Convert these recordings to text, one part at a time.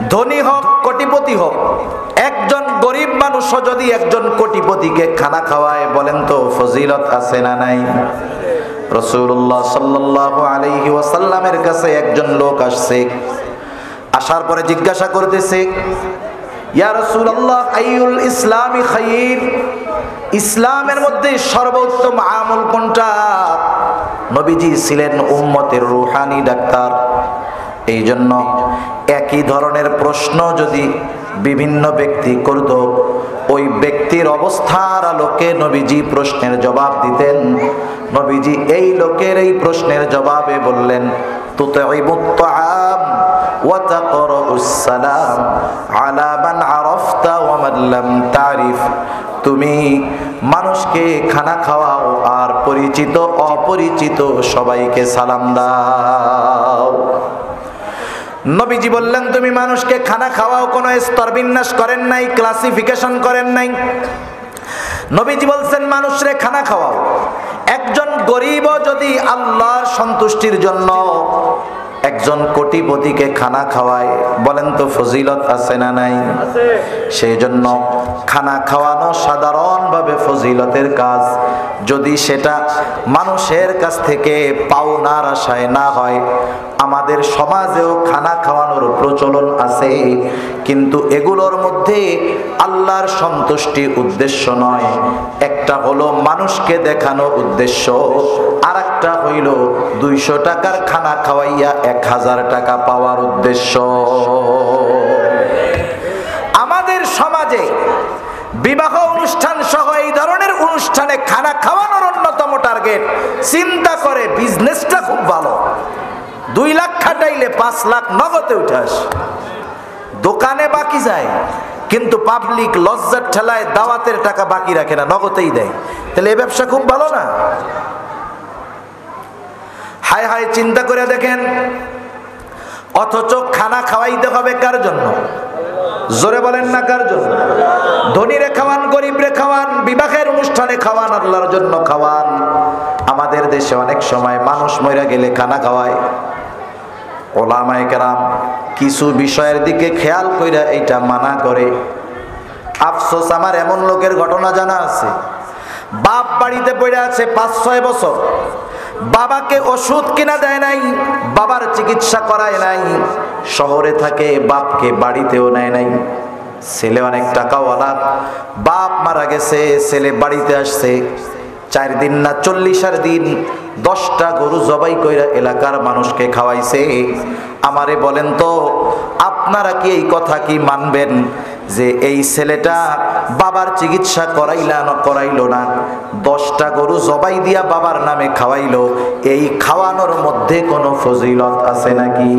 ধনী হোক কোটিপতি হোক, একজন গরিব মানুষও যদি একজন কোটিপতিকে খানা খাওয়ায়, বলেন তো ফজিলত আছে না নাই? রাসূলুল্লাহ সাল্লাল্লাহু আলাইহি ওয়াসাল্লামের কাছে একজন লোক আসছে। আসার পরে জিজ্ঞাসা করতেছে, ইয়া রাসূলুল্লাহ আইয়ুল ইসলামি খায়র, ইসলামের মধ্যে সর্বোত্তম আমল কোনটা? নবীজি ছিলেন উম্মতের রূহানি ডাক্তার। এই জন্য একই ধরনের প্রশ্ন যদি বিভিন্ন ব্যক্তি করত, ওই ব্যক্তির অবস্থার আলোকে নবীজি প্রশ্নের জবাব দিতেন। নবীজি এই লোকের এই প্রশ্নের জবাবে বললেন, তুতঈমুত তাআম ওয়া তাকরাউস সালাম আলা মান আরাফতা ওয়া মান লাম তারিফ। তুমি মানুষকে খানা খাওয়াও আর পরিচিত অপরিচিত সবাইকে সালাম দাও। নবীজি বললেন, তুমি মানুষকে খানা খাওয়াও, কোনো স্তর বিন্যাস করেন নাই, ক্লাসিফিকেশন করেন নাই। নবীজি বলছেন মানুষরে খানা খাওয়াও। একজন গরিবও যদি আল্লাহর সন্তুষ্টির জন্য একজন কোটিপতিকে খানা খাওয়ায়, বলেন তো ফজিলত আছে না নাই? সেই জন্য খানা খাওয়ানো সাধারণভাবে ফজিলতের কাজ। যদি সেটা মানুষের কাছ থেকে পাওনার আশায় না হয়, আমাদের সমাজেও খানা খাওয়ানোর প্রচলন আছে, কিন্তু এগুলোর মধ্যে আল্লাহর সন্তুষ্টি উদ্দেশ্য নয়। একটা হলো মানুষকে দেখানো উদ্দেশ্য, আর একটা হইল 200 টাকার খানা খাওয়াইয়া 1000 টাকা পাওয়ার উদ্দেশ্য। আমাদের সমাজে বিবাহ অনুষ্ঠান সহ এই ধরনের অনুষ্ঠানে খানা খাওয়ানোর অন্যতম টার্গেট। চিন্তা করে বিজনেসটা খুব ভালো, 2 লাখ খাটাইলে 5 লাখ নগদে উঠে আসে। দোকানে বাকি যায়, কিন্তু পাবলিক লজ্জার ঠেলায় দাওয়াতের টাকা বাকি রাখে না, নগদেই দেয়। তাহলে এই ব্যবসা খুব ভালো না? হায় হায়, চিন্তা করে দেখেন। অথচ খানা খাওয়াইতে হবে কার জন্য? জোরে বলেন না, কার জন্য? ধনীরে খাওয়ান, গরিবরে খাওয়ান, বিবাহের অনুষ্ঠানে খাওয়ান, আল্লাহর জন্য খাওয়ান। আমাদের দেশে অনেক সময় মানুষ মরে গেলে খানা খাওয়ায়। ওলামায়ে কেরাম কিছু বিষয়ের দিকে খেয়াল কইরা এইটা মানা করে। আফসোস, আমার এমন লোকের ঘটনা জানা আছে, বাপ বাড়িতে পড়ে আছে 5-6 বছর, বাবাকে ওষুধ কিনা দেয় নাই, বাবার চিকিৎসা করায় নাই, শহরে থাকে, বাপকে বাড়িতেও নেয় নাই। ছেলে অনেক টাকাওয়ালা, বাপ মারা গেছে, ছেলে বাড়িতে আসছে। 4 দিন না 40 দিন 10টা গরু জবাই কইরা এলাকার মানুষকে খাওয়াইছে। আমারে বলেন তো, আপনারা কি এই কথা কি মানবেন যে এই ছেলেটা বাবার চিকিৎসা করাইলো না, 10টা গরু জবাই দিয়া বাবার নামে খাওয়াইলো, এই খাওয়ানোর মধ্যে কোনো ফজিলত আছে নাকি?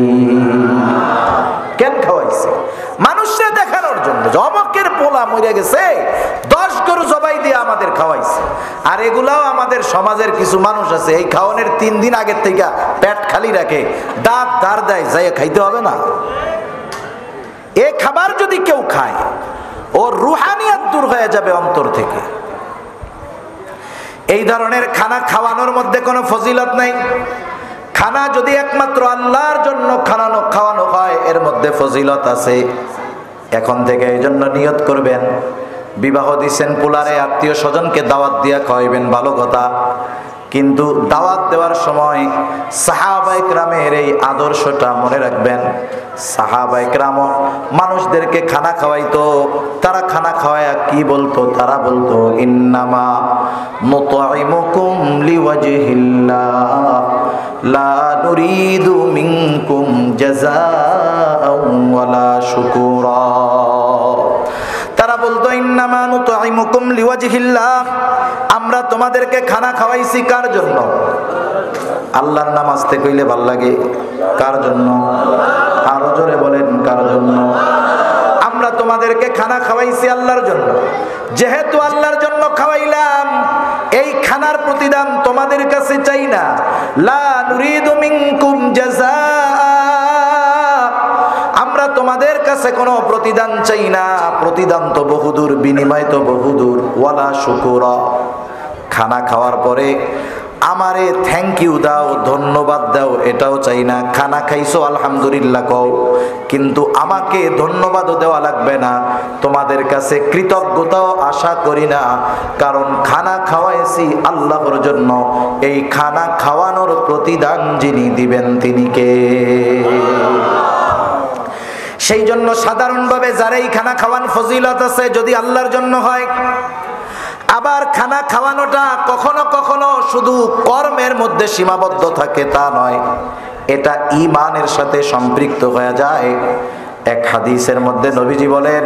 কেন খাওয়াইছে? মানুষরা দেখানোর জন্য, অমকের পোলা মরে গেছে, 10 গরু জবাই দিয়ে আমাদের খাওয়াইছে। আর এগুলাও আমাদের সমাজের কিছু মানুষ আছে, এই খাওয়ানোর 3 দিন আগের থেকে পেট খালি রাখে, দাঁত ধার দেয়, যাই খাইতে হবে না। এই খাবার যদি কেউ খায়, ও রুহানিয়াত দূর হয়ে যাবে অন্তর থেকে। এই ধরনের খানা খাওয়ানোর মধ্যে কোনো ফজিলত নাই। খানা যদি একমাত্র আল্লাহর জন্য খাওয়ানো হয়, এর মধ্যে ফজিলত আছে। এখন থেকে এই জন্য নিয়ত করবেন, বিবাহ দিচ্ছেন পোলারে, আত্মীয় স্বজনকে দাওয়াত দিয়া খাওয়াইবেন, ভালো কথা। কিন্তু দাওয়াত দেওয়ার সময় সাহাবায়ে কেরামের এই আদর্শটা মনে রাখবেন। সাহাবায়ে কেরাম মানুষদেরকে খানা খাওয়াইতো। তারা খানা খাওয়ায়া কি বলতো? তারা বলতো, ইন্নামা নুতঈমুকুম লিওয়াজহিল্লাহ লা নুরিদু মিনকুম জাযাআন ওয়ালা শুকুরা। তারা বলতো, ইন্নামা নুতঈমুকুম লিওয়াজহিল্লাহ, আমরা তোমাদেরকে খানা খাওয়াইছি কার জন্য? আল্লাহর নাম আস্তে কইলে ভাল লাগে। কার জন্য? আরো জোরে বলেন, কার জন্য? আমরা তোমাদেরকে খানা খাওয়াইছি আল্লাহর জন্য। যেহেতু আল্লাহর জন্য খাওয়াইলাম, এই খানার প্রতিদান তোমাদের কাছে চাই না। লা নুরিদু মিনকুম জাযা, আমরা তোমাদের কাছে কোনো প্রতিদান চাই না। প্রতিদান তো বহুদূর, বিনিময় তো বহুদূর। ওয়ালা শুকুরা, খানা খাওয়ার পরে আমারে থ্যাংক ইউ দাও, ধন্যবাদ দাও, এটাও চাই না। খানা খাইছো আলহামদুলিল্লাহ কও, কিন্তু আমাকে ধন্যবাদও দেওয়া লাগবে না, তোমাদের কাছে কৃতজ্ঞতাও আশা করি না, কারণ খানা খাওয়াইছি আল্লাহর জন্য। এই খানা খাওয়ানোর প্রতিদান যিনি দিবেন তিনি কে? সেই জন্য সাধারণভাবে যারাই খানা খাওয়ান ফজিলত আছে যদি আল্লাহর জন্য হয়। আবার খানা খাওয়ানোটা কখনো কখনো শুধু কর্মের মধ্যে সীমাবদ্ধ থাকে তা নয়, এটা ঈমানের সাথে সম্পৃক্ত হয়ে যায়। এক হাদিসের মধ্যে নবীজি বলেন,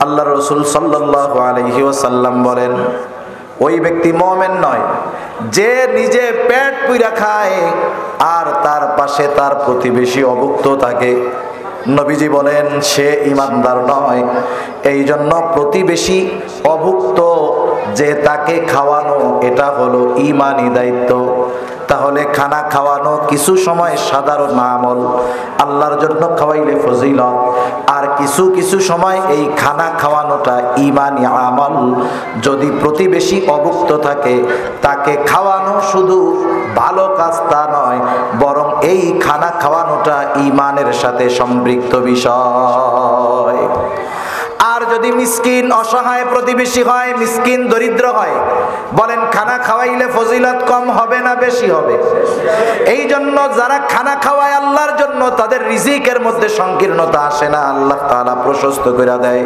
আল্লাহ রাসূল সাল্লাল্লাহু আলাইহি ওয়াসাল্লাম বলেন, ওই ব্যক্তি মুমিন নয় যে নিজে পেট পুইরা খায় আর তার পাশে তার প্রতিবেশী অভুক্ত থাকে। নবীজি বলেন সে ঈমানদার নয়। এই জন্য প্রতিবেশী অভুক্ত যে তাকে খাওয়ানো এটা হলো ঈমানি দায়িত্ব। তাহলে খানা খাওয়ানো কিছু সময় সাধারণ আমল, আল্লাহর জন্য খাওয়াইলে ফজিলত, আর কিছু কিছু সময় এই খানা খাওয়ানোটা ঈমানি আমল। যদি প্রতিবেশী অভুক্ত থাকে তাকে খাওয়ানো শুধু ভালো কাজ তা নয়, বরং এই খানা খাওয়ানোটা ঈমানের সাথে সম্পৃক্ত বিষয়। আর যদি মিসকিন অসহায় প্রতিবেশী হয়, মিসকিন দরিদ্র হয়, বলেন খানা খাওয়াইলে ফজিলত কম হবে না বেশি হবে? এই জন্য যারা খানা খাওয়ায় আল্লাহর জন্য তাদের রিজিকের মধ্যে সংকীর্ণতা আসে না, আল্লাহ তাআলা প্রশস্ত করে দেয়।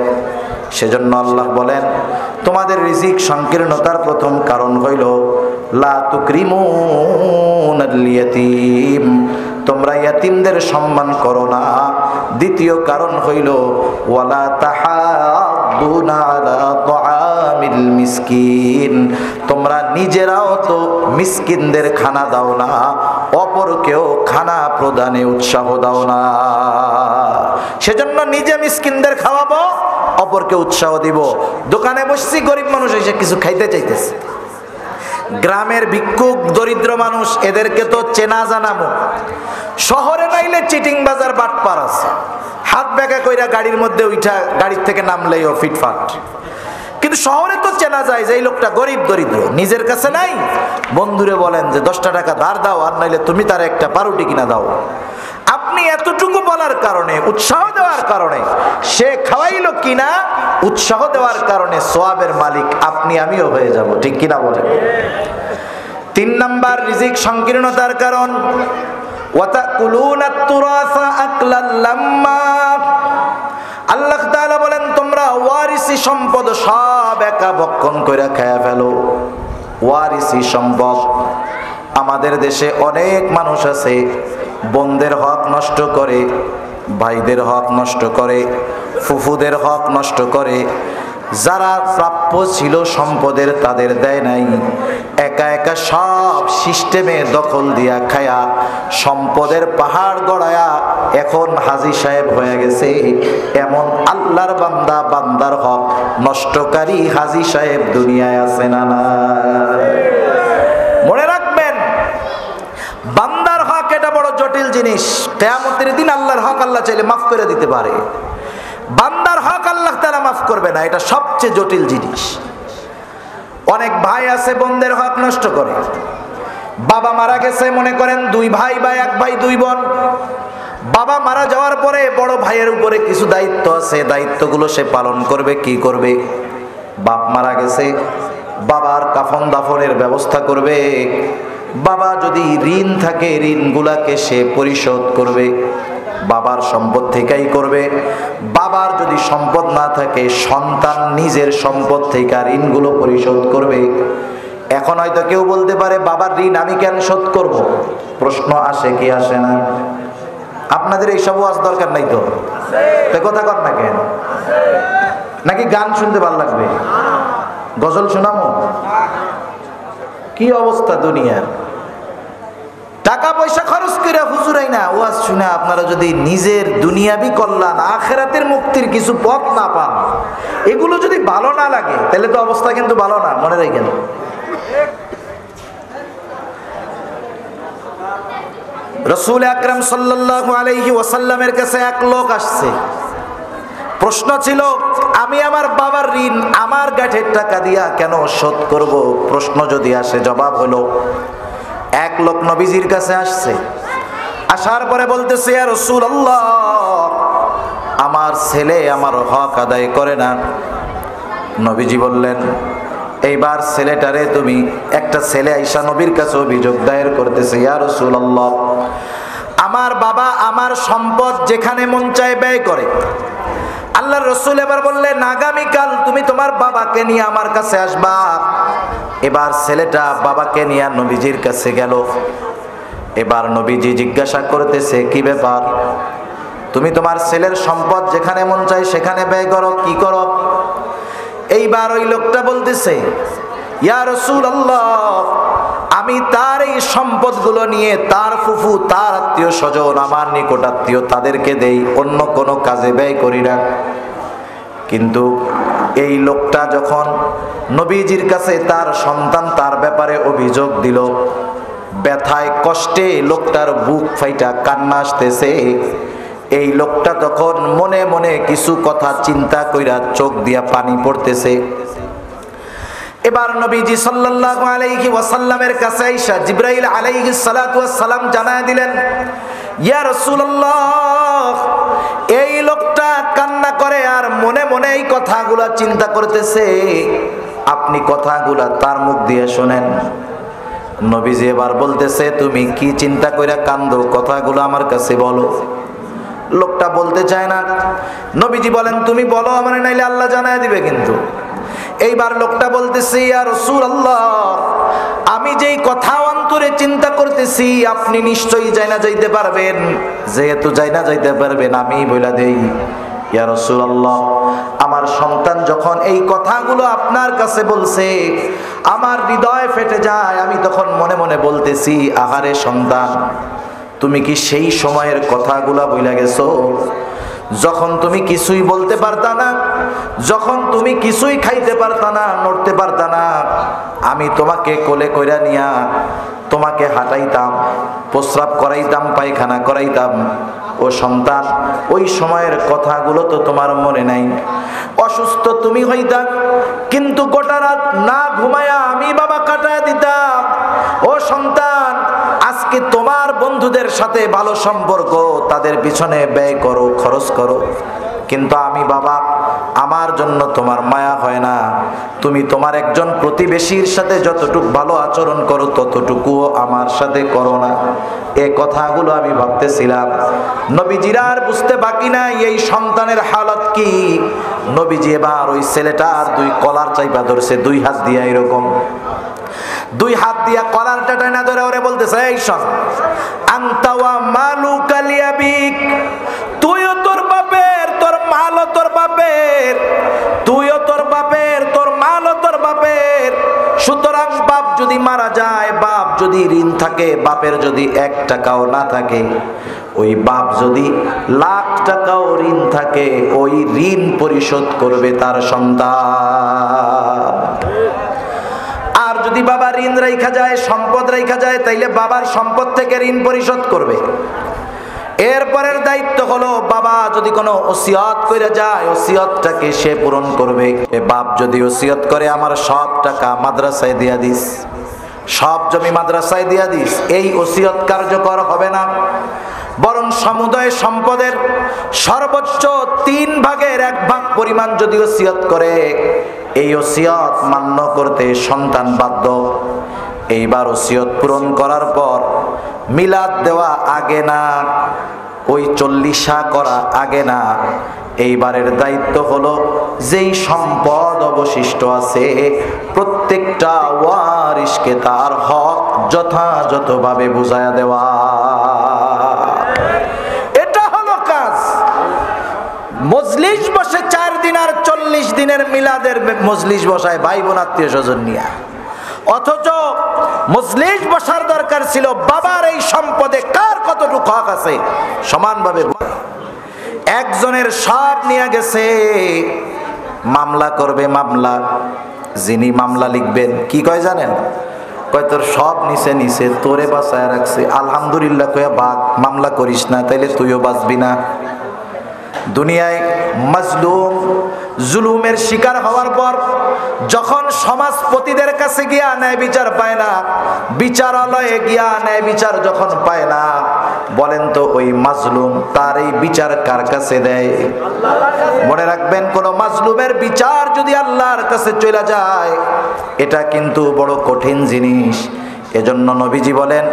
সেজন্য আল্লাহ বলেন তোমাদের রিজিক সংকীর্ণতার প্রথম কারণ হইল লা তুকরিমুনাল ইয়াতীম, তোমরা ইয়াতীমদের সম্মান করো না। দ্বিতীয় কারণ হইল ওয়ালা তাহাদ্দুনা আলা তুআমিল মিসকিন, তোমরা নিজেরাও তো মিসকিনদের খানা দাও না, অপরকেও খানা প্রদানে উৎসাহ দাও না। সেজন্য নিজে মিসকিনদের খাওয়াবো, অপরকে উৎসাহ দিব। দোকানে বসছি, গরিব মানুষ এসে কিছু খাইতে চাইতেছে, গ্রামের ভিক্ষুক দরিদ্র মানুষ, এদেরকে তো চেনা জানাবো। শহরে নাইলে চিটিং বাজার বাটপার আছে, হাত ব্যাগা কইরা গাড়ির মধ্যে উঠা গাড়ির থেকে নামলেই ও ফিটফাট। কিন্তু শহরে তো চেনা যায় যে এই লোকটা গরিব দরিদ্র, নিজের কাছে নাই, বন্ধুরে বলেন যে 10টা টাকা ধার দাও, আর নাইলে তুমি তার একটা পাউরুটি কিনা দাও। আপনি এতটুকু বলার কারণে, উৎসাহ দেওয়ার কারণে, সে খাওয়াইলো কিনা উৎসাহ দেওয়ার কারণে সওয়াবের মালিক আপনি আমিও হয়ে যাব, ঠিক কিনা বলেন? 3 নাম্বার রিজিক সংকীর্ণতার কারণ ওয়াতাকুলুনাত তুরাসা আকলাল লাম্মা, আল্লাহ তাআলা বলেন তোমরা ওয়ারিসি সম্পদ সব একা ভক্ষণ করে খেয়ে ফেলো। ওয়ারিসি সম্পদ, আমাদের দেশে অনেক মানুষ আছে বোনদের হক নষ্ট করে, ভাইদের হক নষ্ট করে, ফুফুদের হক নষ্ট করে। যারা প্রাপ্য ছিল সম্পদের তাদের দেয় নাই, একা একা সব সিস্টেমে দখল দিয়া খায়া সম্পদের পাহাড় গড়ায়া এখন হাজী সাহেব হয়ে গেছে। এমন আল্লাহর বান্দা, বান্দার হক নষ্টকারী হাজী সাহেব দুনিয়ায় আছে না? না, মনে রাখবেন বান্দার হক এটা বড় জটিল জিনিস। কিয়ামতের দিন আল্লাহর হক আল্লাহ চাইলে মাফ করে দিতে পারে, বান্দার হক আল্লাহ তাআলা মাফ করবে না, এটা সবচেয়ে জটিল জিনিস। অনেক ভাই আছে বোনদের হক নষ্ট করে। বাবা মারা গেছে, মনে করেন 2 ভাই বা 1 ভাই 2 বোন। বাবা মারা যাওয়ার পরে বড় ভাইয়ের উপরে কিছু দায়িত্ব আছে, দায়িত্বগুলো সে পালন করবে। কি করবে? বাপ মারা গেছে, বাবার কাফন দাফনের ব্যবস্থা করবে। বাবা যদি ঋণ থাকে ঋণগুলাকে সে পরিশোধ করবে, বাবার সম্পদ থেকেই করবে। বাবার যদি সম্পদ না থাকে সন্তান নিজের সম্পদ থেকে ঋণগুলো পরিশোধ করবে। এখন হয়তো কেউ বলতে পারে বাবার ঋণ আমি কেন শোধ করব? প্রশ্ন আসে কি আসে না? আপনাদের এইসব ওয়াজ দরকার নাই তো? কথা কর না কেন? নাকি গান শুনতে ভালো লাগবে? গজল শোনাবো? কি অবস্থা দুনিয়ার? টাকা পয়সা খরচ করে হুজুরাই না ওয়াজ শুনে আপনারা যদি নিজের দুনিয়াবি কল্যাণ, আখিরাতের মুক্তির কিছু পথ না পান, এগুলো যদি ভালো না লাগে তাহলে তো অবস্থা কিন্তু ভালো না, মনে রাখেন। রাসূল আকরাম সাল্লাল্লাহু আলাইহি ওয়াসাল্লামের কাছে এক লোক আসছে। প্রশ্ন ছিল আমি আমার বাবার ঋণ আমার গাঁঠের টাকা দিয়া কেন শোধ করব? প্রশ্ন যদি আসে, জবাব হলো, এক লোক নবীজির কাছে আসছে, আসার পরে বলতেছে, ইয়া রাসূলুল্লাহ, আমার ছেলে আমার হক আদায় করে না। নবীজি বললেন, এইবার ছেলেটারে তুমি, একটা ছেলে আইসা নবীর কাছে অভিযোগ দায়ের করতেছে, ইয়া রাসূলুল্লাহ, আমার বাবা আমার সম্পদ যেখানে মন চায় ব্যয় করে। আল্লাহর রাসূল এবার বললেন, আগামীকাল তুমি তোমার বাবাকে নিয়ে আমার কাছে আসবা। এবার ছেলেটা বাবাকে নিয়ে নবীজির কাছে গেল। এবার নবীজি জিজ্ঞাসা করতেছে, কি ব্যাপার, তুমি তোমার ছেলের সম্পদ যেখানে মন চায় সেখানে ব্যয় করো, কি করো? এইবার ওই লোকটা বলতেছে, ইয়া রাসূলুল্লাহ, আমি তার এই সম্পদগুলো নিয়ে তার ফুফু, তার আত্মীয় স্বজন, আমার নিকট আত্মীয়, তাদেরকে দেই, অন্য কোনো কাজে ব্যয় করি না। কিন্তু এই লোকটা যখন নবীজির কাছে তার সন্তান তার ব্যাপারে অভিযোগ দিল, ব্যথায় কষ্টে লোকটার বুক ফাইটা কান্না আসতেছে। এই লোকটা তখন মনে মনে কিছু কথা চিন্তা কইরা চোখ দিয়া পানি পড়তেছে। এবার নবীজি সাল্লাল্লাহু আলাইহি ওয়াসাল্লামের কাছে আইসা জিবরাইল আলাইহিস সালাতু ওয়াস সালাম জানায় দিলেন, ইয়া রাসূলুল্লাহ, এই লোকটা কান্না করে আর মনে মনে এই কথাগুলা চিন্তা করতেছে, আপনি কথাগুলা তার মুখ দিয়ে শুনেন। নবীজি এবার বলতেছে, তুমি কি চিন্তা কইরা কান্দো, কথাগুলো আমার কাছে বলো। লোকটা বলতে চায় না। নবীজি বলেন, তুমি বলো আমার, নাইলে আল্লাহ জানায় দিবে। কিন্তু এইবার লোকটা বলতেছে, ইয়া রাসূলুল্লাহ, আমি যেই কথা অন্তরে চিন্তা করতেছি আপনি নিশ্চয়ই জানা যাইতে পারবেন। যেহেতু জানা যাইতে পারবেন, আমি বইলা দেই, ইয়া রাসূলুল্লাহ, আমার সন্তান যখন এই কথাগুলো আপনার কাছে বলছে, আমার হৃদয় ফেটে যায়। আমি তখন মনে মনে বলতেছি, আহারে সন্তান, তুমি কি সেই সময়ের কথাগুলা বইলা গেছো যখন তুমি কিছুই বলতে পারতা না, যখন তুমি কিছুই খাইতে পারতা না, নড়তে পারতা না, আমি তোমাকে কোলে কইরা নিয়া তোমাকে হাঁটাইতাম, প্রস্রাব করাইতাম, পায়খানা করাইতাম। ও সন্তান, ওই সময়ের কথাগুলো তো তোমার মনে নাই। অসুস্থ তুমি হইতা, কিন্তু গোটা রাত না ঘুমায়া আমি বাবা কাটায় দিতাম। ও সন্তান, আজকে তোমার বন্ধুদের সাথে ভালো সম্পর্ক, তাদের পিছনে ব্যয় করো, খরচ করো, কিন্তু আমি বাবা, আমার জন্য তোমার মায়া হয় না। তুমি তোমার একজন প্রতিবেশীর সাথে যতটুকু ভালো আচরণ করো ততটুকুও আমার সাথে করো না। এই কথাগুলো আমি ভাবতেছিলাম। নবীজির আর বুঝতে বাকি নাই এই সন্তানের হালত কি। নবীজি এবার ওই ছেলেটার দুই কলার চাইপা ধরছে, দুই হাত দিয়া, এরকম দুই হাত দিয়া কলারটা টানা ধরে ওরে বলতেছে, এই শোন, আনতা ওয়া মালুকা লিয়াবিক, তুইও তোর বাপের, তোর মালও তোর বাপের, তুইও তোর বাপের, তোর মালও তোর বাপের। সুতরাং বাপ যদি মারা যায়, বাপ যদি ঋণ থাকে, বাপের যদি 1 টাকাও না থাকে, ওই বাপ যদি লাখ টাকাও ঋণ থাকে, ওই ঋণ পরিশোধ করবে তার সন্তান। আর যদি বাবা ঋণ রাইখা যায়, সম্পদ রাইখা যায়, তাইলে বাবার সম্পদ থেকে ঋণ পরিশোধ করবে। এরপরের দায়িত্ব হলো, বাবা যদি কোনো ওসিয়ত করে যায়, ওসিয়তটাকে সে পূরণ করবে। বাপ যদি ওসিয়ত করে, আমার সব টাকা মাদ্রাসায় দিয়া দিস, সব জমি মাদ্রাসায় দিয়া দিস, এই ওসিয়ত কার্যকর হবে না। বরং সমুদয় সম্পদের সর্বোচ্চ 3 ভাগের 1 ভাগ পরিমাণ যদি ওসিয়ত করে, এই ওসিয়ত মান্য করতে সন্তান বাধ্য। এইবার ওসিয়ত পূরণ করার পর মিলাদ দেওয়া আগে না, ওই 40 করা আগে না। এইবারের দায়িত্ব হলো, যেই সম্পদ অবশিষ্ট আছে প্রত্যেকটা ওয়ারিসকে তার হক যথাযথভাবে বুঝায়া দেওয়া। এটা হলো কাজ। মজলিস বসে 4 দিন আর 40 দিনের মিলাদের মজলিস বসায় ভাই বোন আত্মীয় স্বজন নিয়ে, অথচ মজলিস বসার দরকার ছিল বাবার এই সম্পদে কার কতটুকু হক আছে সমানভাবে। একজনের সব নিয়ে গেছে, মামলা করবে। মামলা, যিনি মামলা লিখবেন কি কয় জানেন? কয় তোর সব নিচে নিচে, তোরে বাঁচায় রাখছে, আলহামদুলিল্লাহ কয়া বাদ, মামলা করিস না, তাইলে তুইও বাঁচবি না। দুনিয়ায় মাজলুম জুলুমের শিকার হওয়ার পর যখন সমাজপতিদের কাছে গিয়া ন্যায় বিচার পায় না, বিচারালয়ে গিয়া ন্যায় বিচার যখন পায় না, বলেন তো ওই মাজলুম তার এই বিচার কার কাছে দেয়? মনে রাখবেন, কোন মাজলুমের বিচার যদি আল্লাহর কাছে চলে যায়, এটা কিন্তু বড় কঠিন জিনিস। এজন্য নবীজি বলেন,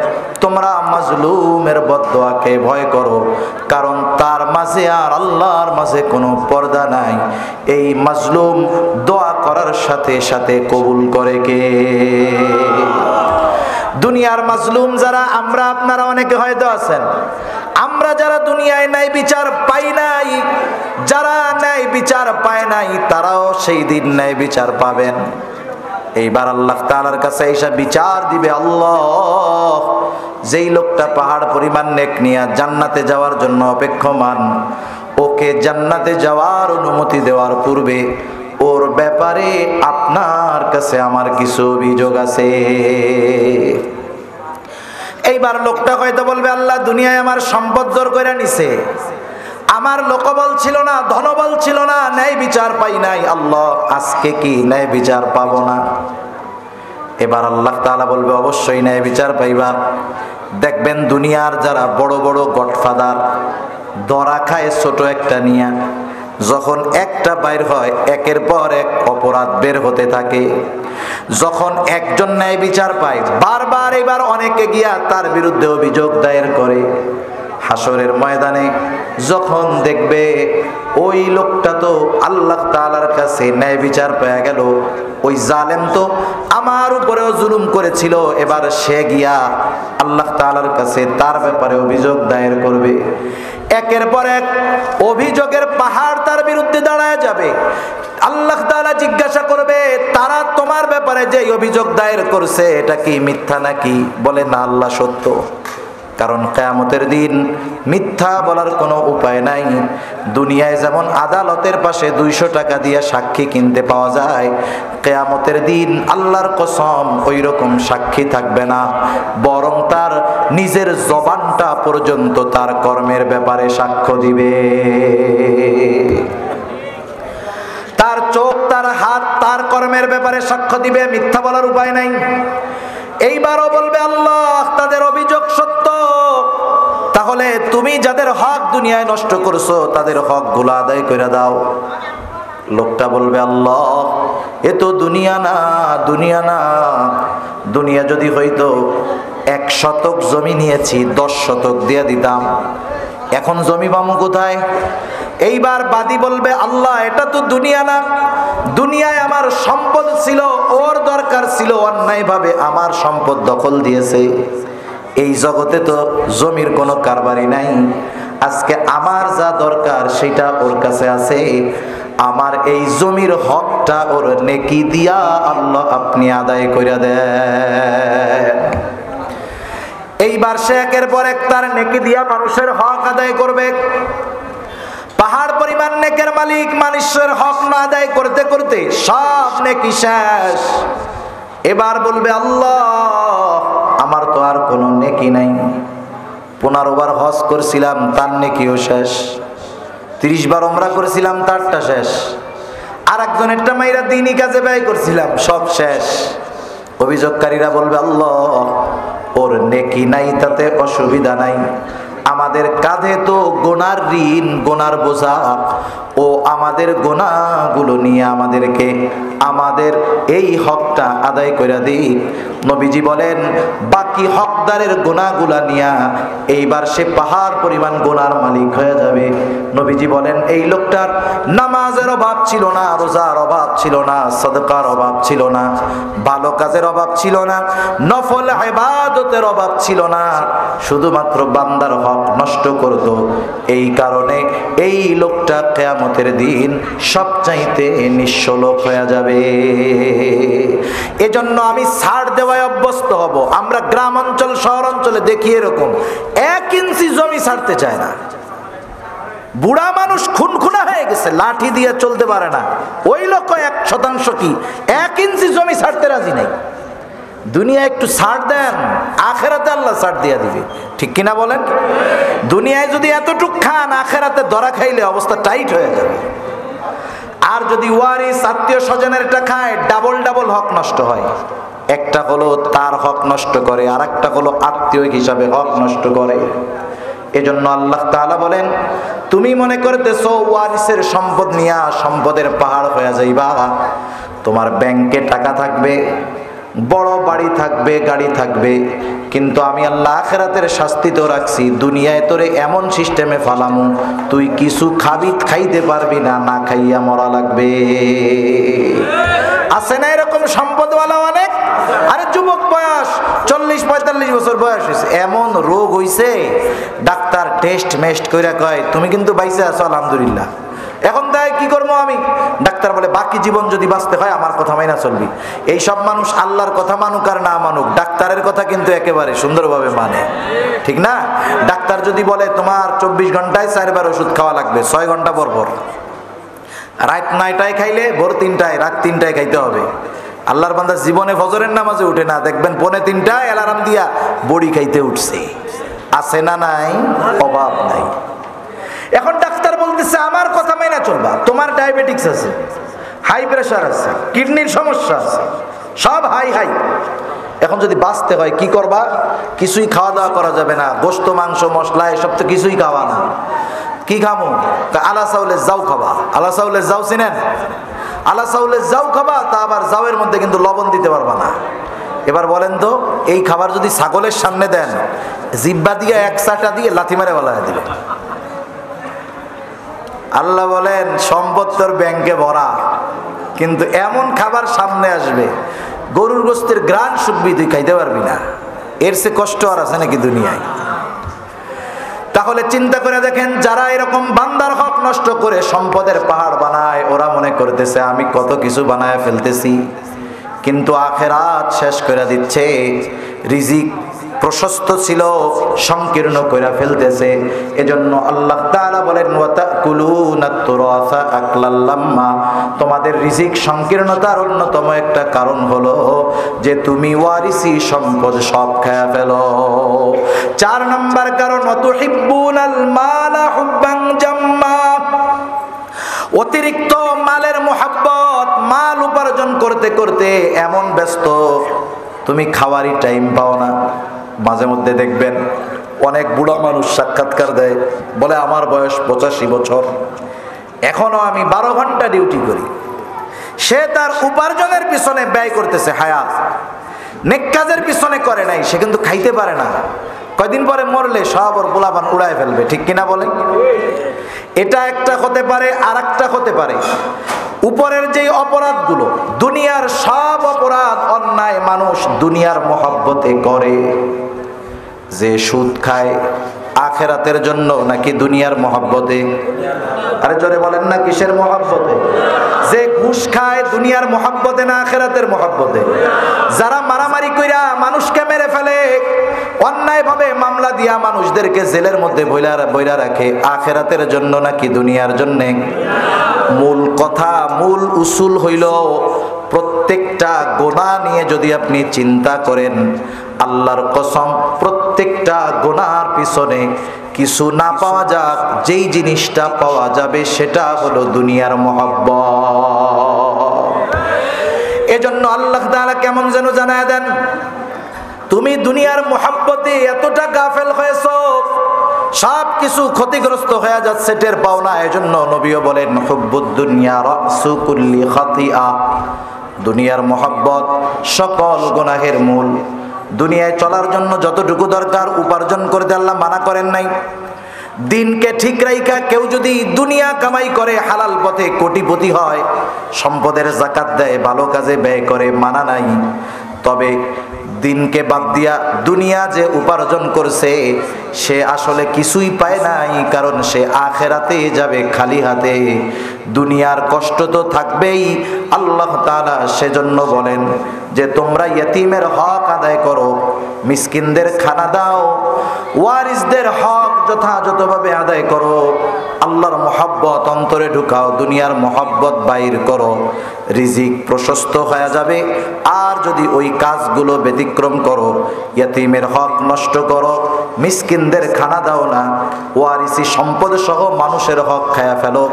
তোমরা মাজলুমের বদদোয়াকে ভয় করো, কারণ তার মাঝে আর আল্লাহর মাঝে কোনো পর্দা নাই। এই মাজলুম দোয়া করার সাথে সাথে কবুল করে কে? দুনিয়ার মাজলুম যারা, আমরা আপনারা অনেকে হয়তো আছেন, আমরা যারা দুনিয়ায় ন্যায় বিচার পাই নাই, যারা ন্যায় বিচার পায় নাই, তারাও সেই দিন ন্যায় বিচার পাবেন। এইবার আল্লাহ তাআলার কাছে এসে বিচার দিবে, আল্লাহ যেই লোকটা পাহাড় পরিমাণ নেক নিয়ে জান্নাতে যাওয়ার জন্য অপেক্ষমান, ওকে জান্নাতে যাওয়ার অনুমতি দেওয়ার পূর্বে ওর ব্যাপারে আপনার কাছে আমার কিছু অভিযোগ আছে। এইবার লোকটা হয়তো বলবে, আল্লাহ দুনিয়ায় আমার সম্পদ জোর করে নিছে, আমার লোকবল ছিল না, ধনবল ছিল না, ন্যায় বিচার পাই নাই, আল্লাহ আজকে কি ন্যায় বিচার পাবো না? এবার আল্লাহ তাআলা বলবে, অবশ্যই ন্যায় বিচার পাইবা। দেখবেন দুনিয়ার যারা বড় বড় গডফাদার, ধরা খায় ছোট একটা নিয়া, যখন একটা বাইর হয় একের পর এক অপরাধ বের হতে থাকে। যখন একজন ন্যায় বিচার পায়, বারবার এবার অনেকে গিয়া তার বিরুদ্ধে অভিযোগ দায়ের করে। হাসরের ময়দানে যখন দেখবে ওই লোকটা তো আল্লাহ তাআলার কাছে ন্যায় বিচার পেয়ে গেল, ওই জালেম তো আমার উপরেও জুলুম করেছিল, এবার সে গিয়া আল্লাহ তাআলার কাছে তার ব্যাপারে অভিযোগ দায়ের করবে। একের পর এক অভিযোগের পাহাড় তার বিরুদ্ধে দাঁড়ায় যাবে। আল্লাহ তাআলা জিজ্ঞাসা করবে, তারা তোমার ব্যাপারে যে অভিযোগ দায়ের করছে এটা কি মিথ্যা নাকি? বলে না, আল্লাহ সত্য। কারণ কিয়ামতের দিন মিথ্যা বলার কোনো উপায় নাই। দুনিয়ায় যেমন আদালতের পাশে 200 টাকা দিয়ে সাক্ষী কিনতে পাওয়া যায়, কিয়ামতের দিন আল্লাহর কসম ওই রকম সাক্ষী থাকবে না, বরং তার নিজের জবানটা পর্যন্ত তার কর্মের ব্যাপারে সাক্ষ্য দিবে। তার চোখ, তার হাত, তার কর্মের ব্যাপারে সাক্ষ্য দিবে, মিথ্যা বলার উপায় নাই। এইবারও বলবে, আল্লাহ তাদের অভিযোগ সত্য, তাহলে তুমি যাদের হক দুনিয়ায় নষ্ট করছো তাদের হক গুলো আদায় করে দাও। লোকটা বলবে, আল্লাহ এ তো দুনিয়া না, দুনিয়া না, দুনিয়া যদি হইতো 1 শতক জমি নিয়েছি 10 শতক দিয়ে দিতাম, এখন জমি পামু কোথায়? এইবার বাদী বলবে, আল্লাহ এটা তো দুনিয়া না, দুনিয়ায় আমার সম্পদ ছিল, ওর দরকার ছিল, অন্যায়ভাবে আমার সম্পদ দখল দিয়েছে। এই জগতে তো জমির কোনো কারবারি নাই, আজকে আমার যা দরকার সেটা ওর কাছে আছে, আমার এই জমির হকটা ওর নেকি দিয়া আল্লাহ আপনি আদায় করে দেন। এইবার সে একের পর এক তার নেকি দিয়া মানুষের হক আদায় করবে। পাহাড় পরিমাণ নেকের মালিক মানুষের হক না আদায় করতে করতে সব নেকি শেষ। এবার বলবে, আল্লাহ আমার তো আর কোনো নেকি নাই, 15 বার হজ করছিলাম তার নেকিও শেষ, 30 বার ওমরা করছিলাম তারটা শেষ, আর একজনেরটা মাইরা দিনই কাজে ব্যয় করছিলাম, সব শেষ। অভিযোগকারীরা বলবে, আল্লাহ ওর নেকি নাই তাতে অসুবিধা নাই, আমাদের কাঁধে তো গোনার ঋণ, গোনার বোঝা, ও আমাদের গোনাগুলো নিয়ে আমাদেরকে আমাদের এই হকটা আদায় করে দিই। নবীজি বলেন, বাকি হকদারের গোনাগুলা নিয়া এইবার সে পাহাড় পরিমাণ গোনার মালিক হয়ে যাবে। নবীজি বলেন, এই লোকটার নামাজের অভাব ছিল না, রোজার অভাব ছিল না, সাদকার অভাব ছিল না, ভালো কাজের অভাব ছিল না, নফল ইবাদতের অভাব ছিল না, শুধুমাত্র বান্দার হক নষ্ট করত। এই কারণে এই লোকটা কিয়ামতের দিন সবচাইতে নিঃস্ব লোক হয়ে যাবে। এজন্য আমি ছাড় দেওয়ায় অভ্যস্ত হব। আমরা গ্রাম অঞ্চল, শহর অঞ্চলে দেখি এরকম 1 ইঞ্চি জমি ছাড়তে চায় না। বুড়া মানুষ খুনখুনা হয়ে গেছে, লাঠি দিয়ে চলতে পারে না, ওই লোক 1% কি 1 ইঞ্চি জমি ছাড়তে রাজি নাই। দুনিয়া একটু ছাড় দেন, আখেরাতে আল্লাহ ছাড় দিয়া দিবে। ঠিক কিনা বলেন? দুনিয়ায় যদি এতটুক খান, আখেরাতে ধরা খাইলে অবস্থা টাইট হয়ে যাবে। আর যদি ওয়ারিস আত্মীয় স্বজনের এটা খায়, ডাবল ডাবল হক নষ্ট হয়। একটা হলো তার হক নষ্ট করে, আর একটা হলো আত্মীয় হিসাবে হক নষ্ট করে। এজন্য আল্লাহ তাআলা বলেন, তুমি মনে করতেছো ওয়ারিসের সম্পদ নিয়া সম্পদের পাহাড় হয়ে যাইবা, তোমার ব্যাংকে টাকা থাকবে, বড় বাড়ি থাকবে, গাড়ি থাকবে, কিন্তু আমি আল্লাহ আখিরাতের শাস্তি তো রাখছি, দুনিয়ায় তোরে এমন সিস্টেমে ফালামু, তুই কিছু খাইতে পারবি না, না খাইয়া মরা লাগবে। আছে না এরকম সম্পদওয়ালা অনেক? আরে যুবক বয়স 40-45 বছর বয়স হয়েছে, এমন রোগ হইছে, ডাক্তার টেস্ট মেস্ট কইরা কয় তুমি কিন্তু বাইসে আছো আলহামদুলিল্লাহ। এখন তাই কি করবো আমি? ডাক্তার বলে বাকি জীবন যদি বাঁচতে হয় আমার কথা মাইনা চলবি। এই সব মানুষ আল্লাহর কথা মানুক আর না মানুক, ডাক্তারের কথা কিন্তু একেবারে সুন্দরভাবে মানে। ঠিক না? ডাক্তার যদি বলে তোমার 24 ঘন্টায় 4 বার ওষুধ খাওয়া লাগবে, 6 ঘন্টা পর পর, রাত 9টায় খাইলে ভোর 3টায়, রাত 3টায় খাইতে হবে। আল্লাহর বান্দা জীবনে ফজরের নামাজে উঠে না, দেখবেন 2:45টায় অ্যালার্ম দিয়া বড়ি খাইতে উঠছে। আছে না নাই? অভাব নাই। এখন ডাক্তার বলতেছে আমার কথা মাইনা চলবা, তোমার ডায়াবেটিক্স আছে, হাই প্রেশার আছে, কিডনির সমস্যা আছে, সব হাই হাই। এখন যদি বাঁচতে হয় কি করবা? কিছুই খাওয়া দাওয়া করা যাবে না, গোশত মাংস মশলা এসব তো কিছুই খাওয়া না। কি খামো? আলা চাউলের জাউ খাবা। আলা চাউলের জাউ চিনেন? আলা চাউলের জাউ খাবা, তা আবার জাউয়ের মধ্যে কিন্তু লবণ দিতে পারবা না। এবার বলেন তো, এই খাবার যদি ছাগলের সামনে দেন, জিব্বা দিয়ে এক চাটা দিয়ে লাথি মারে বলা দিবে। আল্লাহ বলেন সম্পদ তোর ব্যাংকে ভরা, কিন্তু এমন খাবার সামনে আসবে, গরুর গোস্তের গ্রান শুকবি, তুই খাইতে পারবি না। এর সে কষ্ট আর আছে নাকি দুনিয়ায়? তাহলে চিন্তা করে দেখেন, যারা এরকম বান্দার হক নষ্ট করে সম্পদের পাহাড় বানায়, ওরা মনে করতেছে আমি কত কিছু বানায় ফেলতেছি, কিন্তু আখেরাত শেষ করে দিচ্ছে। রিজিক প্রশস্ত ছিল, সংকীর্ণ করে ফেলতেছে। এজন্য আল্লাহ তাআলা বলেন ওয়াতাকুলুনাত তুরাসা আকলাল লাম্মা, তোমাদের রিজিক সংকীর্ণতার অন্যতম একটা কারণ হলো যে তুমি ওয়ারিসি সম্পদ সব খেয়ে ফেলো। 4 নম্বর কারণ ওয়াতুহিব্বুনাল মালা হুব্বান জাম্মা, অতিরিক্ত মালের মোহাব্বত, মাল উপার্জন করতে করতে এমন ব্যস্ত তুমি খাওয়ারই টাইম পাও না। মাঝে মধ্যে দেখবেন অনেক বুড়া মানুষ সাক্ষাৎকার দেয়, বলে আমার বয়স 85 বছর, এখনো আমি 12 ঘন্টা ডিউটি করি। সে তার উপার্জনের পিছনে ব্যয় করতেছে হায়াত, নেক কাজের পিছনে করে নাই, সে কিন্তু খাইতে পারে না। কয়দিন পরে মরলে সব ওর পোলাপান উড়ায় ফেলবে। ঠিক কিনা বলে? এটা একটা হতে পারে, আর একটা হতে পারে উপরের যে অপরাধগুলো, দুনিয়ার সব অপরাধ অন্যায় মানুষ দুনিয়ার মহব্বতে করে। যে সুদ খায় আখেরাতের জন্য নাকি দুনিয়ার মহব্বতে? আরে জোরে বলেন না, কিসের মহব্বতে? যে ঘুষ খায় দুনিয়ার মহব্বতে না আখেরাতের মহব্বতে? যারা মারামারি কইরা মানুষকে মেরে ফেলে, অন্যায় ভাবে মামলা দিয়া মানুষদেরকে জেলের মধ্যে বইরা রাখে, আখেরাতের জন্য নাকি দুনিয়ার জন্যে? মূল কথা, মূল উসুল হইল, প্রত্যেকটা গুনাহ নিয়ে যদি আপনি চিন্তা করেন, আল্লাহর কসম প্রত্যেকটা গুনাহর পিছনে কিছু না পাওয়া যাক, যেই জিনিসটা পাওয়া যাবে সেটা হলো দুনিয়ার মহব্বত। এজন্য আল্লাহ তাআলা কেমন যেন জানায় দেন, তুমি দুনিয়ার মহব্বতে এতটা গাফেল হয়েছো, সব কিছু ক্ষতিগ্রস্ত হয়ে যাচ্ছে, টের পাও না। এজন্য নবীও বলেন হুব্বুদ দুনিয়া রাসু কুল্লি খাতিআ, দুনিয়ার মহব্বত সকল গুনাহের মূল। দুনিয়ায় চলার জন্য যতটুকু দরকার উপার্জন করতে আল্লাহ মানা করেন নাই। দিনকে ঠিক রাইখা কেউ যদি দুনিয়া কামাই করে, হালাল পথে কোটিপতি হয়, সম্পদের যাকাত দেয়, ভালো কাজে ব্যয় করে, মানা নাই। তবে দিনকে বাদ দিয়া দুনিয়া যে উপার্জন করছে সে আসলে কিছুই পায় নাই, কারণ সে আখেরাতে যাবে খালি হাতে। দুনিয়ার কষ্ট তো থাকবেই। আল্লাহ তাআলা সেজন্য বলেন যে তোমরা ইয়েতিমের হক আদায় করো, মিসকিনদের খানা দাও, ওয়ারিসদের হক যথাযথভাবে আদায় করো, আল্লাহর মহব্বত অন্তরে ঢুকাও, দুনিয়ার মহব্বত বাইর করো, রিজিক প্রশস্ত হয়ে যাবে। আর যদি ওই কাজগুলো ব্যতিক্রম করো, ইয়েতিমের হক নষ্ট করো, মিসকিনদের খানা দাও না, ওয়ারিসি সম্পদ সহ মানুষের হক খায়া ফেলো,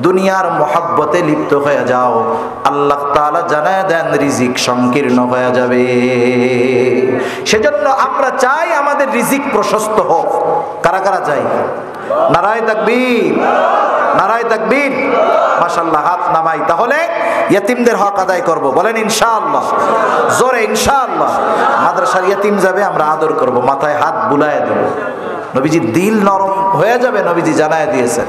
দুনিয়ার মহব্বতে লিপ্ত হয়ে যাও, আল্লাহ তাআলা জানায় দেন রিজিক সংকীর্ণ হয়ে যাবে। সেজন্য আমরা চাই আমাদের রিজিক প্রশস্ত হোক। কারা কারা চাই? নারায়ে তাকবীর, নারায়ে তাকবীর। মাশাআল্লাহ, হাত নামাই। তাহলে ইয়েতিমদের হক আদায় করব, বলেন ইনশাআল্লাহ, জোরে ইনশাআল্লাহ। মাদ্রাসার ইয়েতিম যাবে, আমরা আদর করব, মাথায় হাত বুলায় দেব। নবীজি দিল নরম হয়ে যাবে, নবীজি জানায় দিয়েছেন।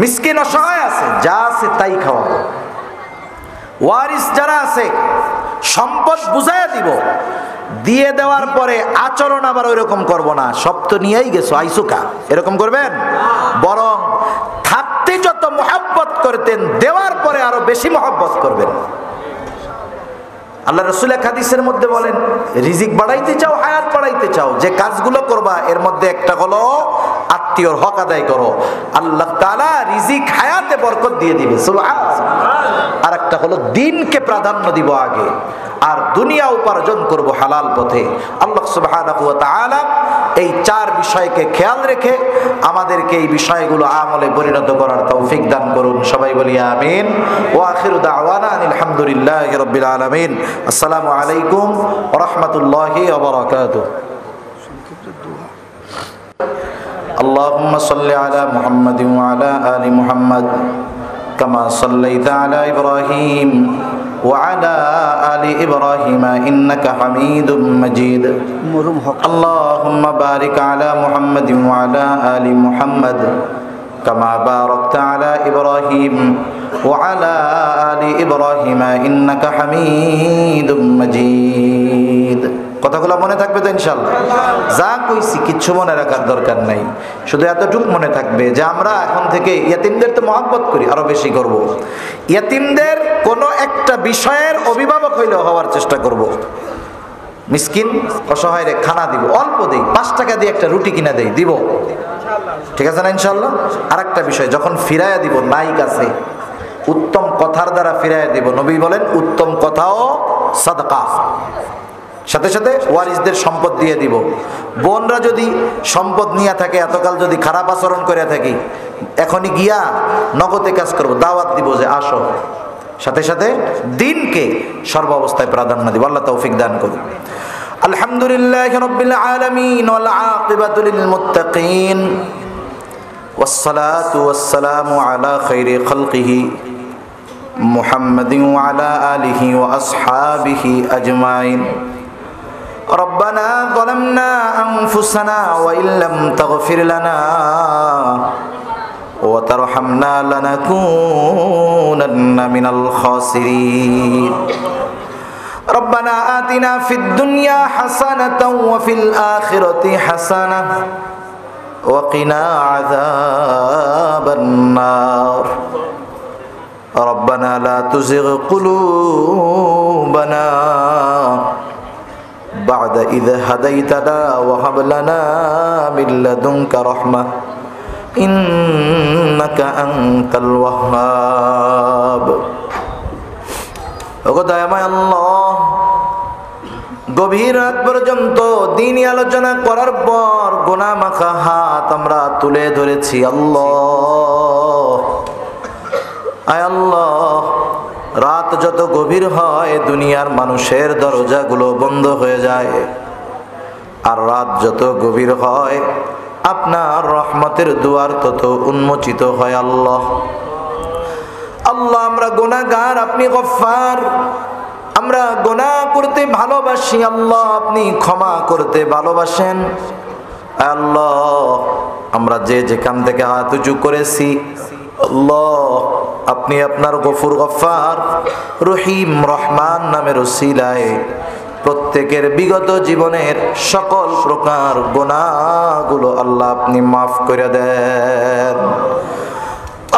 মিসকিন অসহায় আছে, যা আছে তাই খাওয়াবো। ওয়ারিস যারা আছে সম্পদ বুঝাইয়া দিব, দিয়ে দেওয়ার পরে আচরণ আবার ওই রকম করব না, সব তো নিয়েই গেছো আইসুকা, এরকম করবেন। বরং থাকতে যত মহব্বত করতেন, দেওয়ার পরে আরো বেশি মহব্বত করবেন। আল্লাহ রাসূল এক হাদিসের মধ্যে বলেন, রিজিক বাড়াইতে চাও, হায়াত বাড়াইতে চাও, যে কাজগুলো করবা এর মধ্যে একটা হলো আত্মীয়র হক আদায় করো, আল্লাহ তাআলা রিজিক হায়াতে বরকত দিয়ে দিবে, সুবহানাল্লাহ। আর একটা হলো দিনকে প্রাধান্য দিব আগে, আর দুনিয়া উপার্জন করব হালাল পথে। আল্লাহ সুবহানাহু ওয়া তাআলা এই চার বিষয়কে খেয়াল রেখে আমাদেরকে এই বিষয়গুলো আমলে পরিণত করার তৌফিক দান করুন। সবাই বলি আমিন। ওয়া আখিরু দাওয়ানা আলহামদুলিল্লাহি রাব্বিল আলামিন। আসসালামু আলাইকুম ওয়া রাহমাতুল্লাহি ওয়া বারাকাতুহু। اللهم صل على محمد وعلى آل محمد كما صليت على إبراهيم وعلى آل إبراهيم إنك حميد مجيد. اللهم بارك على محمد وعلى آل محمد كما باركت على إبراهيم وعلى آل إبراهيم إنك حميد مجيد. কথাগুলো মনে থাকবে তো ইনশাআল্লাহ? যা কইছি কিচ্ছু মনে রাখার দরকার নাই, শুধু এতটুকু মনে থাকবে যে আমরা এখন থেকে ইয়েতিমদের তো মহব্বত করি, আরো বেশি করব। ইয়েতিমদের কোনো একটা বিষয়ের অভিভাবক হইলেও হওয়ার চেষ্টা করব। মিসকিন অসহায়রে খানা দিব, অল্প দেই, 5 টাকা দিয়ে একটা রুটি কিনা দেই, দিব, ঠিক আছে না ইনশাআল্লাহ? আর একটা বিষয়, যখন ফিরাইয়া দিব নাই কাছে, উত্তম কথার দ্বারা ফিরাইয়া দিব। নবী বলেন উত্তম কথাও সাদকা। সাথে সাথে ওয়ারিসদের সম্পদ দিয়ে দিব। বোনরা যদি সম্পদ নিয়ে থাকে, এতকাল যদি খারাপ আচরণ করে থাকি, এখনই গিয়া নগদে কাজ করব, দাওয়াত দিব যে আসো। সাথে সাথে দিনকে সর্বাবস্থায় প্রাধান্য দিব। আল্লাহ তৌফিক দান করুন। আলহামদুলিল্লাহি রাব্বিল আলামিন ওয়াল আকিবাতু লিল মুত্তাকিন ওয়াসসালাতু ওয়াসসালামু আলা খাইরি খালকিহি মুহাম্মাদিন ওয়া আলা আলিহি ওয়া আসহাবিহি আজমাইন। ربنا ظلمنا أنفسنا وإن لم تغفر لنا وترحمنا لنكونن من الخاسرين. ربنا آتنا في الدنيا حسنة وفي الآخرة حسنة وقنا عذاب النار. ربنا لا تزغ قلوبنا بعد إذ هديتنا وهب لنا من لدنك رحمة إنك أنت الوهاب. ওগো দয়াময় আল্লাহ, গভীর রাত পর্যন্ত দ্বীনি আলোচনা করার পর গুনাহ মাখা হাত আমরা তুলে ধরেছি। আল্লাহ, আয় আল্লাহ, রাত যত গভীর হয় দুনিয়ার মানুষের দরজাগুলো বন্ধ হয়ে যায়, আর রাত যত গভীর হয় আপনার রহমতের দুয়ার তত উন্মোচিত হয়। আল্লাহ, আল্লাহ, আমরা গুনাহগার, আপনি গফফার, আমরা গুনাহ করতে ভালোবাসি। আল্লাহ, আপনি ক্ষমা করতে ভালোবাসেন। আল্লাহ, আমরা যে যেখান থেকে হাত উঁচু করেছি, আল্লাহ, আপনি আপনার গফুর গফফার রহিম রহমান নামের উসিলায় প্রত্যেকের বিগত জীবনের সকল প্রকার গুনাহগুলো আল্লাহ আপনি মাফ করে দেন।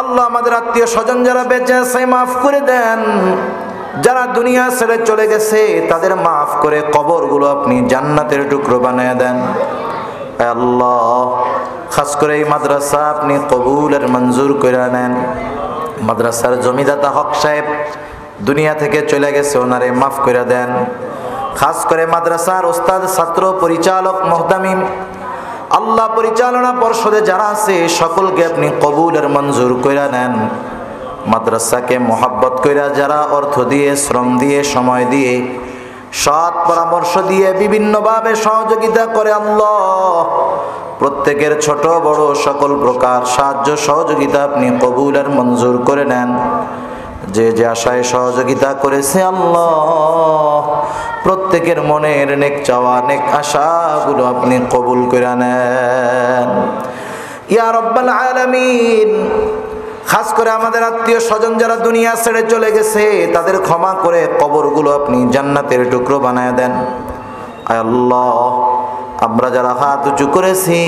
আল্লাহ আমাদের আত্মীয় স্বজন যারা বেঁচে আছে মাফ করে দেন, যারা দুনিয়া ছেড়ে চলে গেছে তাদের মাফ করে কবরগুলো আপনি জান্নাতের টুকরো বানিয়ে দেন। আল্লাহ খাস করে এই মাদ্রাসা আপনি কবুলের মঞ্জুর করে নেন। মাদ্রাসার জমিদাতা হক সাহেব দুনিয়া থেকে চলে গেছে, ওনারে মাফ করে দেন। খাস করে মাদ্রাসার ওস্তাদ, ছাত্র, পরিচালক, মুহতামিম, আল্লাহ পরিচালনা পর্ষদে যারা আছে সকলকে আপনি কবুলের মঞ্জুর করে নেন। মাদ্রাসাকে মোহাব্বত কইরা যারা অর্থ দিয়ে, শ্রম দিয়ে, সময় দিয়ে, সৎ পরামর্শ দিয়ে বিভিন্নভাবে সহযোগিতা করে আল্লাহ প্রত্যেকের ছোট বড় সকল প্রকার সাহায্য সহযোগিতা আপনি কবুলের মঞ্জুর করে নেন। যে যে আশায় সহযোগিতা করেছে আল্লাহ প্রত্যেকের মনের নেক চাওয়া, নেক আশাগুলো আপনি কবুল করে নেন ইয়া রাব্বাল আলামিন। খাস করে আমাদের আত্মীয় স্বজন যারা দুনিয়া ছেড়ে চলে গেছে তাদের ক্ষমা করে কবরগুলো আপনি জান্নাতের টুকরো বানায় দেন। আয় আল্লাহ, আমরা যারা হাত উঁচু করেছি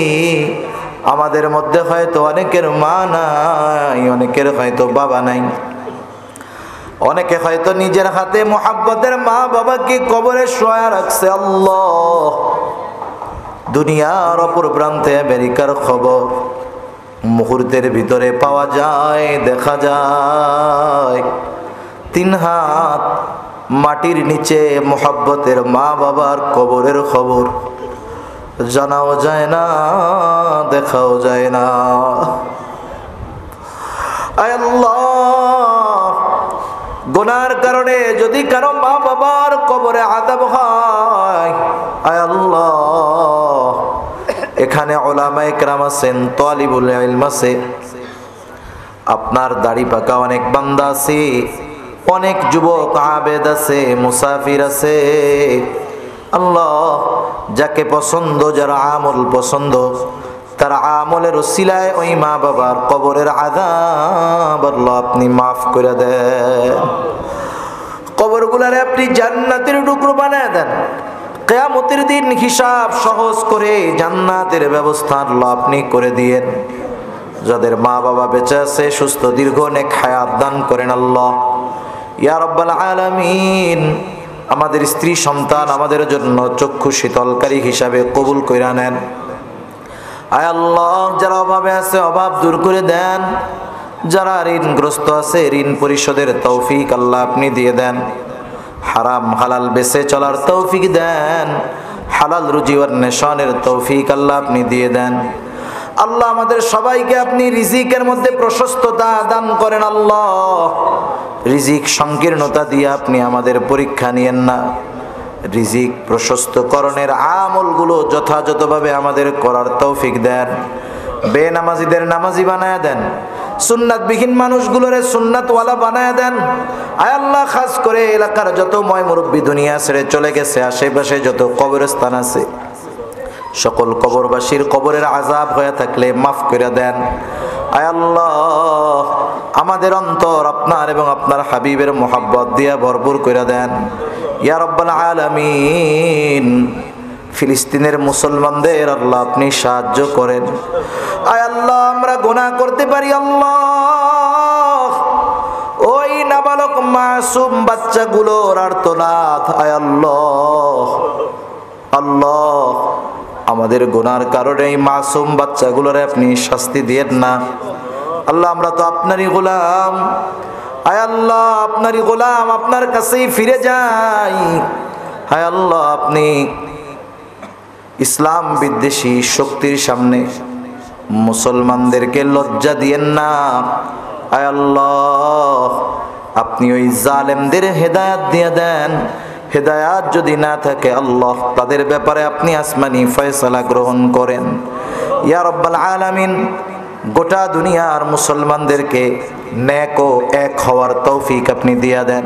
আমাদের মধ্যে হয়তো অনেকের মা নাই, অনেকের হয়তো বাবা নাই, অনেকে হয়তো নিজের হাতে মোহাব্বতের মা বাবাকে কবরে শোয়া রাখছে। আল্লাহ, দুনিয়ার অপর প্রান্তে আমেরিকার খবর মুহূর্তের ভিতরে পাওয়া যায়, দেখা যায়। 3 হাত মাটির নিচে মোহাব্বতের মা বাবার কবরের খবর জানাও যায় না, দেখাও যায় না। আয় আল্লাহ, গুনার কারণে যদি কারো মা বাবার কবরে আযাব হয়, আয় আল্লাহ, এখানে উলামায়ে কেরাম আছেন, তালিবুল ইলম আছে, আপনার দাড়ি পাকা অনেক বান্দা আছে, অনেক যুবক আবেদ আছে, মুসাফির আছে। আল্লাহ, যাকে পছন্দ, যারা আমল পছন্দ, তার আমলের ওসিলায় ওই মা বাবার কবরের আযাব আল্লাহ আপনি মাফ করে দেন। কবরগুলারে আপনি জান্নাতের টুকরো বানায় দেন। কিয়ামতের দিন হিসাব সহজ করে জান্নাতের ব্যবস্থা আল্লাহ আপনি করে দিয়েন। যাদের মা বাবা বেঁচে আছে সুস্থ দীর্ঘ নেক হায়াত দান করেন আল্লাহ ইয়া রাব্বাল আলামিন। আমাদের স্ত্রী সন্তান আমাদের জন্য চক্ষু শীতলকারী হিসাবে কবুল কইরা নেন। আয় আল্লাহ, যারা অভাবে আছে অভাব দূর করে দেন, যারা ঋণগ্রস্ত আছে ঋণ পরিশোধের তৌফিক আল্লাহ আপনি দিয়ে দেন। হারাম হালাল বেঁচে চলার তৌফিক দেন, হালাল রুজি অন্বেষণের তৌফিক আল্লাহ আপনি দিয়ে দেন। আল্লাহ, আমাদের সবাইকে আপনি রিজিকের মধ্যে প্রশস্ততা দান করেন। আল্লাহ, রিজিক সংকীর্ণতা দিয়ে আপনি আমাদের পরীক্ষা নিয়েন না। রিজিক প্রশস্তকরণের আমলগুলো যথাযথভাবে আমাদের করার তৌফিক দেন। বেনামাজিদের নামাজি বানায় দেন, সুন্নাতবিহীন মানুষগুলোরে সুন্নাতওয়ালা বানায় দেন। আয় আল্লাহ, খাস করে এলাকার যত ময় মুরব্বী দুনিয়া ছেড়ে চলে গেছে, আশেপাশে যত কবরস্থান আছে সকল কবরবাসীর কবরের আযাব হয়ে থাকলে মাফ করে দেন। আয় আল্লাহ, আমাদের অন্তর আপনার এবং আপনার হাবিবের মোহাব্বত দিয়া ভরপুর করে দেন ইয়া রাব্বাল আলামিন। ফিলিস্তিনের মুসলমানদের আল্লাহ আপনি সাহায্য করেন। আয় আল্লাহ, আমরা গুনাহ করতে পারি আল্লাহ, ওই নাবালক মাসুম বাচ্চাগুলোর আর্তনাদ, আয় আল্লাহ, আল্লাহ, আমাদের গুনার কারণে এই মাসুম বাচ্চাগুলোরে আপনি শাস্তি দিয়েন না। আল্লাহ, আমরা তো আপনারই গোলাম। আয় আল্লাহ, আপনারই গোলাম, আপনার কাছেই ফিরে যাই। হায় আল্লাহ, আপনি ইসলাম বিদ্বেষী শক্তির সামনে মুসলমানদেরকে লজ্জা দিয়েন না। আয় আল্লাহ, আপনি ওই জালেমদের হেদায়াত দিয়ে দেন। হেদায়াত যদি না থাকে আল্লাহ, তাদের ব্যাপারে আপনি আসমানি ফয়সালা গ্রহণ করেন ইয়া রাব্বাল আলামিন। গোটা দুনিয়ার মুসলমানদেরকে নেক ও এক হওয়ার তৌফিক আপনি দিয়া দেন।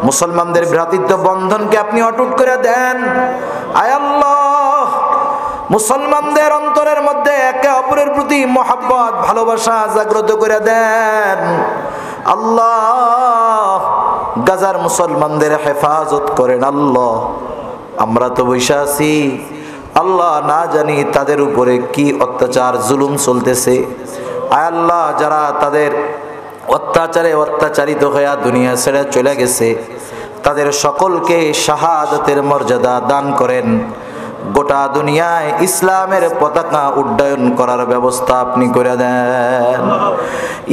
মুসলমানদের ভ্রাতৃত্ব বন্ধনকে আপনি অটুট করে দেন। আয় আল্লাহ, মুসলমানদের অন্তরের মধ্যে একে অপরের প্রতি মহব্বত, ভালোবাসা জাগ্রত করে দেন। আল্লাহ, গাজার মুসলমানদের হেফাজত করেন। আল্লাহ, আমরা তো বৈশা আছি, আল্লাহ না জানি তাদের উপরে কি অত্যাচার জুলুম চলতেছে। আয় আল্লাহ, যারা তাদের অত্যাচারে অত্যাচারিত হয়ে দুনিয়া ছেড়ে চলে গেছে, তাদের সকলকে শাহাদাতের মর্যাদা দান করেন। গোটা দুনিয়ায় ইসলামের পতাকা উড্ডয়ন করার ব্যবস্থা আপনি করে দেন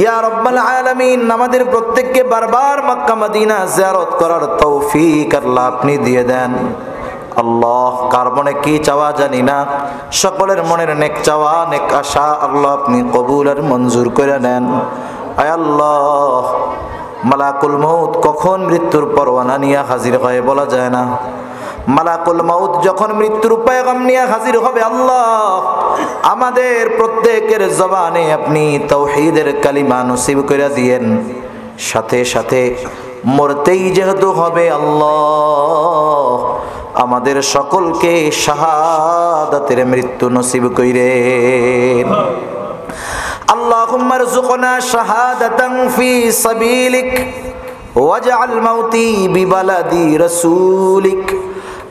ইয়া রাব্বাল আলামিন। আমাদের প্রত্যেককে বারবার মক্কা মদিনা জিয়ারত করার তৌফিক আল্লাহ আপনি দিয়ে দেন। আল্লাহ, কার মনে কি চাওয়া জানি না, সকলের মনের নেক চাওয়া নেক আশা আল্লাহ আপনি কবুল আর মঞ্জুর করে নেন। আয় আল্লাহ, মালাকুল মউত কখন মৃত্যুর পরওয়ানা নিয়ে হাজির হয় বলা যায় না। মালাকুল মউত যখন মৃত্যুর পয়গাম নিয়ে হাজির হবে, আল্লাহ আমাদের প্রত্যেকের জবানে আপনি তাওহীদের কালিমা নসিব করে দিয়েন। সাথে সাথে মরতেই যেহেতু হবে, আল্লাহ আমাদের সকলকে শাহাদাতের মৃত্যু নসিব কইরেন। اللهم ارزقنا شهادة في سبيلك واجعل موتي ببلد رسولك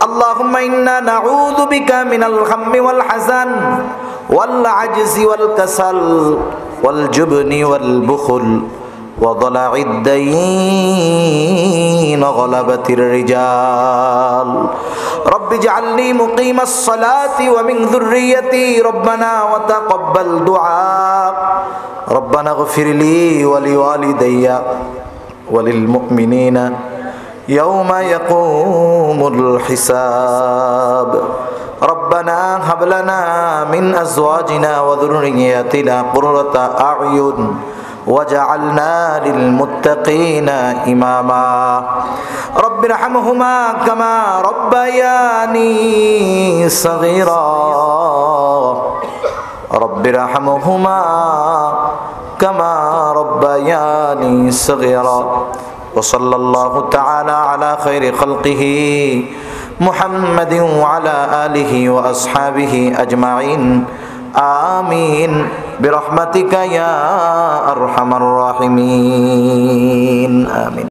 اللهم إنا نعوذ بك من الهم والحزن والعجز والكسل والجبن والبخل وضلع الدين وغلبة الرجال رب اجعلني مقيم الصلاة ومن ذريتي ربنا وتقبل دعاء ربنا اغفر لي ولوالدي وللمؤمنين يوم يقوم الحساب ربنا هب لنا من أزواجنا وذرياتنا قرة أعين وجعلنا للمتقين إماما رب ارحمهما كما ربياني صغيرا رب ارحمهما كما ربياني صغيرا وصلى الله تعالى على خير خلقه محمد وعلى آله وأصحابه أجمعين آمين برحمتك يا أرحم الراحمين آمين